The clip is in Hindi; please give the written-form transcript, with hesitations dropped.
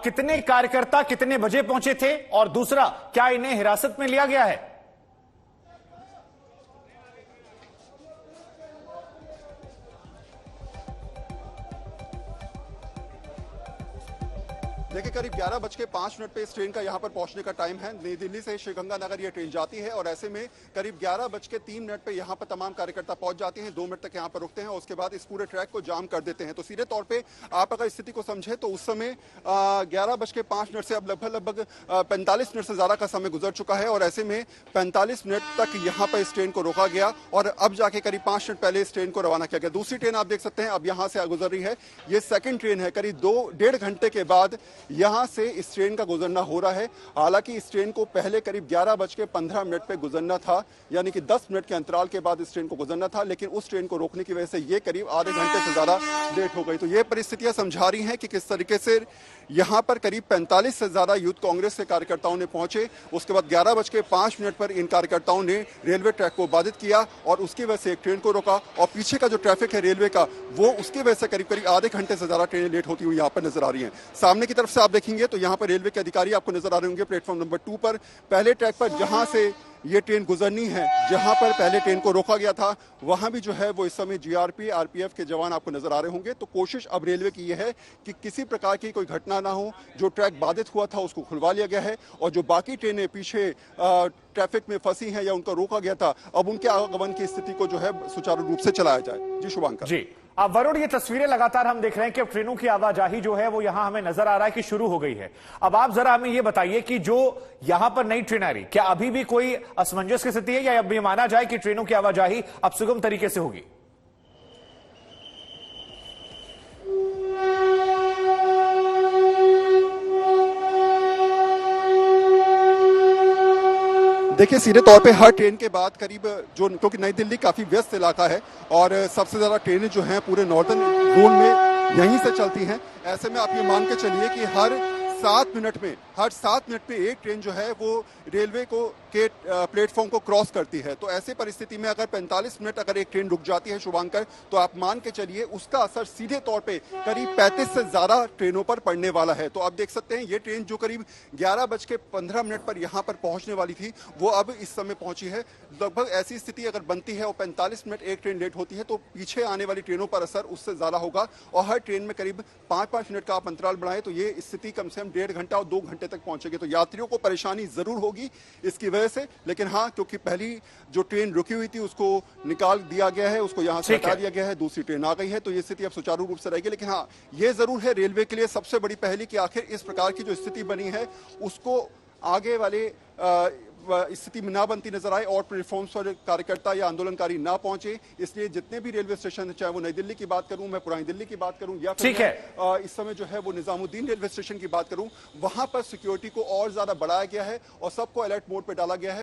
कितने कार्यकर्ता कितने बजे पहुंचे थे, और दूसरा, क्या इन्हें हिरासत में लिया गया है? देखिए, करीब 11:05 पे इस ट्रेन का यहाँ पर पहुंचने का टाइम है। नई दिल्ली से श्रीगंगानगर ये ट्रेन जाती है और ऐसे में करीब 11:03 पे यहाँ पर तमाम कार्यकर्ता पहुंच जाते हैं। 2 मिनट तक यहाँ पर रुकते हैं और उसके बाद इस पूरे ट्रैक को जाम कर देते हैं। तो सीधे तौर पे आप अगर स्थिति को समझे तो उस समय 11:05 से अब लगभग 45 मिनट से ज्यादा का समय गुजर चुका है और ऐसे में 45 मिनट तक यहाँ पर इस ट्रेन को रोका गया और अब जाके करीब 5 मिनट पहले इस ट्रेन को रवाना किया गया। दूसरी ट्रेन आप देख सकते हैं अब यहाँ से गुजर रही है। ये सेकेंड ट्रेन है। करीब 2-1.5 घंटे के बाद यहां से इस ट्रेन का गुजरना हो रहा है। हालांकि इस ट्रेन को पहले करीब 11:15 पे गुजरना था, यानी कि 10 मिनट के अंतराल के बाद इस ट्रेन को गुजरना था, लेकिन उस ट्रेन को रोकने की वजह से ये करीब आधे घंटे से ज्यादा लेट हो गई। तो ये परिस्थितियां समझा रही हैं कि किस तरीके से यहां पर करीब 45 से ज्यादा यूथ कांग्रेस के कार्यकर्ताओं ने पहुंचे। उसके बाद 11:05 पर इन कार्यकर्ताओं ने रेलवे ट्रैक को बाधित किया और उसकी वजह से एक ट्रेन को रोका और पीछे का जो ट्रैफिक है रेलवे का, वो उसकी वजह से करीब आधे घंटे से ज्यादा ट्रेनें लेट होती हुई यहाँ पर नजर आ रही हैं। सामने की तरफ से आप देखेंगे तो यहाँ पर रेलवे के अधिकारी आपको नजर आ रहे होंगे प्लेटफॉर्म नंबर 2 पर, पहले ट्रैक पर जहां से ये ट्रेन गुजरनी है, जहां पर पहले ट्रेन को रोका गया था, वहां भी जो है वो इस समय जीआरपी आरपीएफ के जवान आपको नजर आ रहे होंगे। तो कोशिश अब रेलवे की यह है कि किसी प्रकार की कोई घटना ना हो। जो ट्रैक बाधित हुआ था उसको खुलवा लिया गया है और जो बाकी ट्रेनें पीछे ट्रैफिक में फंसी हैं या उनका रोका गया था, अब उनके आगमन की स्थिति को जो है सुचारू रूप से चलाया जाए। जी शुभांकर। जी, अब वरुण, ये तस्वीरें लगातार हम देख रहे हैं कि ट्रेनों की आवाजाही जो है वो यहां हमें नजर आ रहा है कि शुरू हो गई है। अब आप जरा हमें ये बताइए कि जो यहां पर नई ट्रेन आ रही, क्या अभी भी कोई असमंजस की स्थिति है या अब ये माना जाए कि ट्रेनों की आवाजाही अब सुगम तरीके से होगी? देखिए, सीधे तौर पे हर ट्रेन के बाद करीब जो, क्योंकि नई दिल्ली काफी व्यस्त इलाका है और सबसे ज्यादा ट्रेनें जो हैं पूरे नॉर्दर्न जोन में यहीं से चलती हैं। ऐसे में आप ये मान के चलिए कि हर 7 मिनट में एक ट्रेन जो है वो रेलवे के प्लेटफॉर्म को क्रॉस करती है। तो ऐसे परिस्थिति में अगर 45 मिनट अगर एक ट्रेन रुक जाती है शुभांकर, तो आप मान के चलिए उसका असर सीधे तौर पे करीब 35 से ज्यादा ट्रेनों पर पड़ने वाला है। तो आप देख सकते हैं ये ट्रेन जो करीब 11:15 पर यहाँ पर पहुंचने वाली थी, वो अब इस समय पहुंची है। लगभग ऐसी स्थिति अगर बनती है और 45 मिनट एक ट्रेन लेट होती है तो पीछे आने वाली ट्रेनों पर असर उससे ज्यादा होगा और हर ट्रेन में करीब 5-5 मिनट का आप अंतराल बढ़ाएं तो ये स्थिति कम से कम 1.5 घंटा और 2 घंटे तक पहुंचेगी। तो यात्रियों को परेशानी जरूर होगी इसकी वजह से, लेकिन हाँ, क्योंकि पहली जो ट्रेन रुकी हुई थी उसको निकाल दिया गया है, उसको यहां से हटा दिया गया है, दूसरी ट्रेन आ गई है, तो ये स्थिति अब सुचारू रूप से रहेगी। लेकिन हाँ, ये जरूर है रेलवे के लिए सबसे बड़ी पहली कि आखिर इस प्रकार की जो स्थिति बनी है उसको आगे वाले स्थिति में ना बनती नजर आए और प्लेटफॉर्म पर कार्यकर्ता या आंदोलनकारी ना पहुंचे। इसलिए जितने भी रेलवे स्टेशन है, चाहे वो नई दिल्ली की बात करूं, मैं पुरानी दिल्ली की बात करूं या फिर इस समय जो है वो निजामुद्दीन रेलवे स्टेशन की बात करूं, वहां पर सिक्योरिटी को और ज्यादा बढ़ाया गया है और सबको अलर्ट मोड पर डाला गया है।